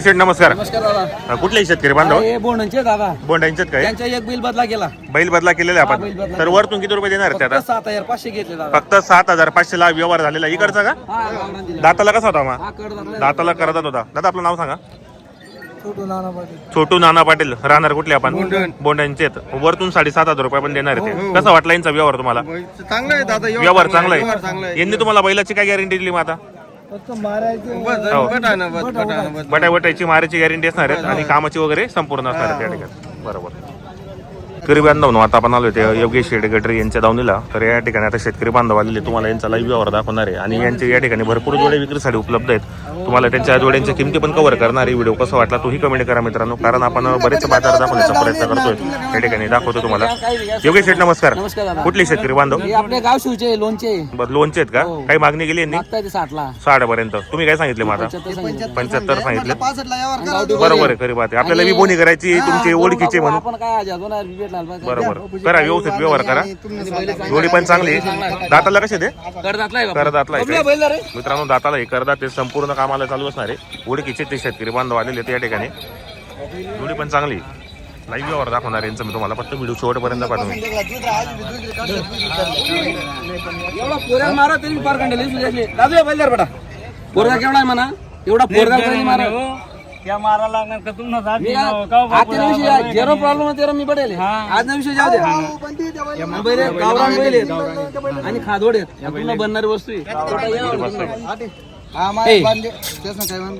शेठ नमस्कार. नमस्कार दादा. कुठले शेतकरी बांधव? हे बोंडांचे दादा. बोंडांच्यात काय त्यांचा एक बैल बदला केला. बैल बदला केलेला हा, आपण. बैल बदला तर वरतून किती रुपये देणार आहेत फक्त आता? 7500 घेतले दादा. फक्त 7500 ला व्यवहार झालेला. इकडचा का? हा गावरान दिला. दाताला कसा होता मग? हा कड दादा. दाताला करतात होता. दादा आपलं नाव सांगा. छोटू नाना पाटील. छोटू नाना पाटील. राहणार कुठले आपण? बोंडांचेत. वरतून 7500 रुपये पण देणार आहे ते. कसा वाटला यांचा व्यवहार तुम्हाला? चांगला आहे दादा. व्यवहार चांगला आहे. यांनी तुम्हाला बैलाची काय गॅरंटी दिली मग आता? फक्त मारायचे. बटायची मारायची गॅरंटी असणार आहे आणि कामाची वगैरे संपूर्ण असणार आहे त्या ठिकाणी. बरोबर. शेतकरी बांधव आता आपण आलो ते योगेश शेठ गटरे यांच्या दावणीला. तर या ठिकाणी आता शेतकरी बांधव आलेले तुम्हाला यांचा लाईव्ह व्यवहार दाखवणार आहे आणि यांचे या ठिकाणी भरपूर जोडे विक्रीसाठी उपलब्ध आहेत. तुम्हाला त्यांच्या जोड्यांच्या किमती पण कव्हर करणार आहे. व्हिडिओ कसा वाटला तोही कमेंट करा मित्रांनो, कारण आपण बरेच बाजार दाखवण्याचा प्रयत्न करतोय. या ठिकाणी दाखवतो तुम्हाला. योगेश शेठ नमस्कार. नमस्कार दादा. कुठले शेतकरी बांधव? हे आपले गाव शिवचे लोणचे. लोणचे आहेत का? काही मागणी केली यांनी? मागताय ते 60ला. 60 पर्यंत. तुम्ही काय सांगितले माझा? 75 सांगितले. बरोबर आहे, खरी बात आहे. आपल्याला विबोनी करायची तुमचे ओळखीचे म्हणून. आपण काय आज 2000 भेटला पाहिजे. बरोबर करा, व्यवस्थित व्यवहार करा. जोडी पण चांगली. दाताला कसे ते? करदातला आहे काय? मित्रांनो दाताला हे करदात ते संपूर्ण कामाला चालू असणार आहे. ओळखीचे ते शेतकरी बांधव आलेले त्या ठिकाणी. जोडी पण चांगली. लाईव्ह व्यवहार दाखवणार यांचं मी तुम्हाला. फक्त व्हिडिओ शेवटपर्यंत पाठवून. एवढा पोरगा मारा तरी पार कंडले सुजले. दादू बैलदार बेटा. पोरगा केवढा आहे म्हणा? एवढा पोरगा तरी मारा. क्या मारा लागणार का तुम्हाला आजच्या दिवशी झेरो प्रॉब्लेम तेरा मी पडेल. आज ना विषय जाऊ दे. बैल गावरान बैल आहेत आणि खादोड आहेत. पूर्ण बनणारी वस्तू आहे.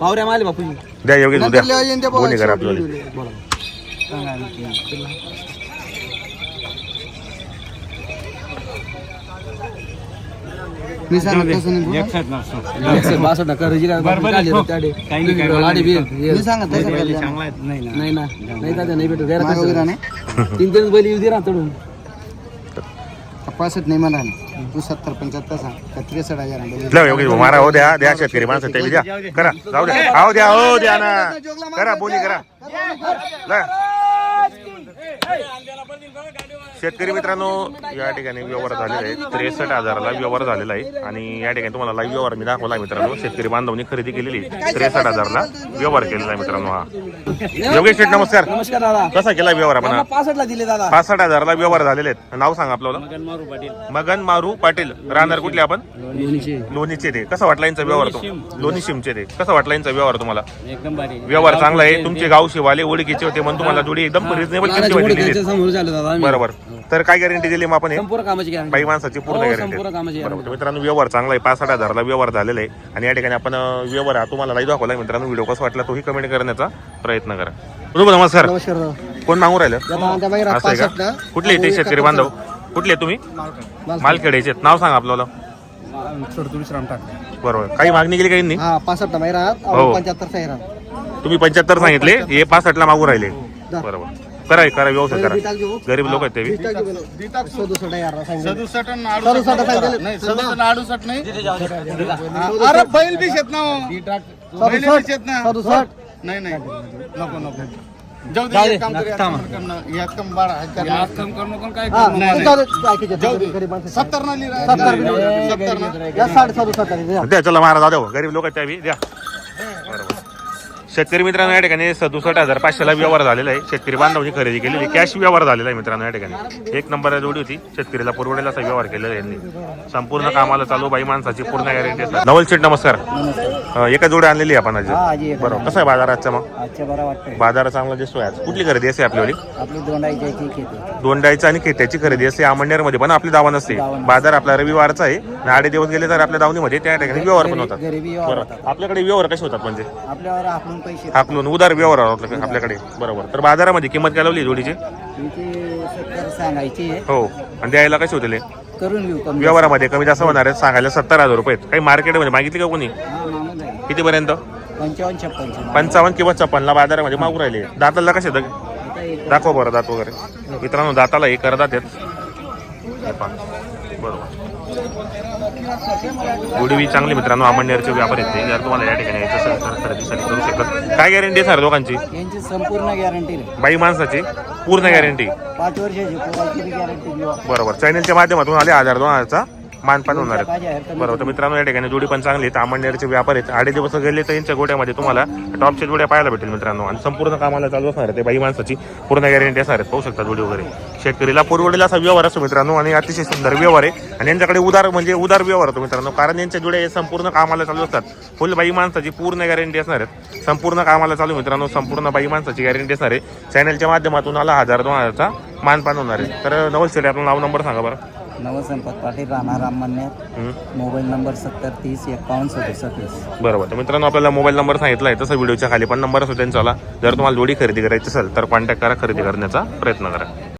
पावऱ्या माले बापूजी. द्या योगेश उद्या बोनी करा आपल्याला. मी सांगत नाही भेटू 3 बैल येऊ दे ना तडून. 65 नाही मला. तू 70 75 सांग. 63,000. द्या योगेश भाऊ, मारा हो. द्या द्या शेतकरी माणसं ते द्या. करा जाऊ द्या. हो द्या, हो द्या ना. करा बोनी करा. शेतकरी मित्रांनो या ठिकाणी व्यवहार झालेला आहे. 63,000ला व्यवहार झालेला आहे आणि या ठिकाणी तुम्हाला लाईव्ह व्यवहार मी दाखवला मित्रांनो. शेतकरी बांधवांनी खरेदी केलेली 63,000ला व्यवहार केलेला आहे मित्रांनो. हा योगेश शेठ नमस्कार. नमस्कार दादा. कसा केला व्यवहार आपण? 65ला दिले दादा. 65,000ला व्यवहार झालेले आहेत. नाव सांगा आपल्याला. मगन मारू पाटील. राहणार कुठले आपण? लोणीचे ते. कसा वाटला यांचा व्यवहार? लोणी शिमचे ते. कसा वाटला यांचा व्यवहार तुम्हाला? एकदम भारी व्यवहार चांगला आहे. तुमचे गाव शिवाले ओळखीचे होते म्हणून तुम्हाला जोडी एकदम रिजनेबल किमतीमध्ये दिली. बरोबर. तर काय गॅरंटी दिली मग आपण? संपूर्ण कामाची गॅरंटी. बाई माणसाची पूर्ण संपूर्ण कामाची गॅरंटी. बरोबर. मित्रांनो व्यवहार चांगला आहे. 65,000ला व्यवहार झालेला आहे आणि या ठिकाणी आपण व्यवहार तुम्हाला लाईव्ह दाखवला मित्रांनो. व्हिडिओ कसा वाटला तोही कमेंट करण्याचा प्रयत्न करा. नमस्कार. कोण मागून राहिलं? असं आहे का? कुठले ते शेतकरी बांधव? कुठले तुम्ही? मालखेड्याचे. नाव सांगा आपल्याला. बरोबर. काही मागणी केली काही नाही? 65 नाही राहत. हो. 75 राहत. तुम्ही 75 सांगितले, हे 65ला मागून राहिले. बरोबर. करा करा व्यवस्थित करा. गरीब लोक आहेत ते. 67 नाही. अरे बैल बी शेत ना. बैल बी शेत ना. 67 नाही नाही नको नको. जाऊ दे. एक काम कर. यात कम 12 यात कम करू नको. काय करू? नाही 70 ना लिहा. 70 ना. या 67 द्या. चला महाराज द्या. गरीब लोक आहेत त्या द्या. बरोबर. शेतकरी मित्रांनो या ठिकाणी 67,500ला व्यवहार झालेला आहे. शेतकरी बांधवांनी खरेदी केलेली कॅश व्यवहार झालेला आहे मित्रांनो. या ठिकाणी 1 नंबर जोडी होती. शेतकरीला परवडेल असा व्यवहार केलेला आहे यांनी. संपूर्ण कामाला चालू. बाई माणसाची पूर्ण गॅरंटी असते. नवल शेठ नमस्कार. एका जोडी आणलेली आपण आज. बरोबर. कसं आहे बाजार आजचा मग? बाजार चांगला दिसतोय आज. कुठली खरेदी असते आपल्यावरी? दोंडाईचा आणि खेट्याची खरेदी असते. आमणेरमध्ये पण आपली दावा नसते. बाजार आपला रविवारचा आहे. 8 दिवस गेले तर आपल्या दावणीमध्ये त्या ठिकाणी व्यवहार पण होतात. बरोबर. आपल्याकडे व्यवहार कसे होतात म्हणजे? हाकलून उदार व्यवहार आपल्याकडे. बरोबर. तर बाजारामध्ये किंमत काय लावली जोडीची? सांगायची हो. आणि द्यायला कसे होते? करून घेऊ. व्यवहारामध्ये कमी जास्त होणार आहे. सांगायला 70,000 रुपये. काही मार्केटमध्ये मागितली का कोणी? कितीपर्यंत? 55 किंवा 56ला बाजारामध्ये मागू राहिले. दाताला कसे दाखवा बरं दात वगैरे. मित्रांनो दाताला हे करतात. बरोबर. जोडी चांगली मित्रांनो. आमणनेरचे व्यापारी आहेत. जर तुम्हाला या ठिकाणी यायचं असेल तर खरेदीसाठी करू शकतात. काय गॅरंटी आहे सर दोघांची? यांची संपूर्ण गॅरंटी. बाई माणसाची पूर्ण गॅरंटी. 5 वर्षाची गॅरंटी. बरोबर. चॅनलच्या माध्यमातून आले 1000-2000चा मानपान होणार आहेत. बरोबर. तर मित्रांनो या ठिकाणी जोडी पण चांगली आहेत. आमणनेरचे व्यापार आहेत. 8 दिवस गेले तर यांच्या गोट्यामध्ये तुम्हाला टॉपच्या जोड्या पाहायला भेटेल मित्रांनो. आणि संपूर्ण कामाला चालू असणार आहे ते बाई माणसाची पूर्ण गॅरंटी असणार आहेत. पाहू शकता जोडी वगैरे. शेतकरीला पुरवडेला असा व्यवहार असतो मित्रांनो आणि अतिशय सुंदर व्यवहार आहे. आणि यांच्याकडे उदार व्यवहार होतो मित्रांनो, कारण यांच्या जोड्या हे संपूर्ण कामाला चालू असतात. फुल बाई माणसाची पूर्ण गॅरंटी असणार आहेत. संपूर्ण कामाला चालू मित्रांनो, संपूर्ण बाई माणसाची गॅरंटी असणार आहे. चॅनलच्या माध्यमातून 1000-2000चा मानपान होणार आहे. तर नवल शेठ आपला नाव नंबर सांगा बरं. नवसंपत पाटील राहणार राममन्यात, मोबाईल नंबर 70305167. बरोबर. तर मित्रांनो आपल्याला मोबाईल नंबर सांगितला आहे, तसं व्हिडिओच्या खाली पण नंबर असतो त्यांचा. जर तुम्हाला जोडी खरेदी करायची असेल तर कॉन्टॅक्ट करा, खरेदी करण्याचा प्रयत्न करा.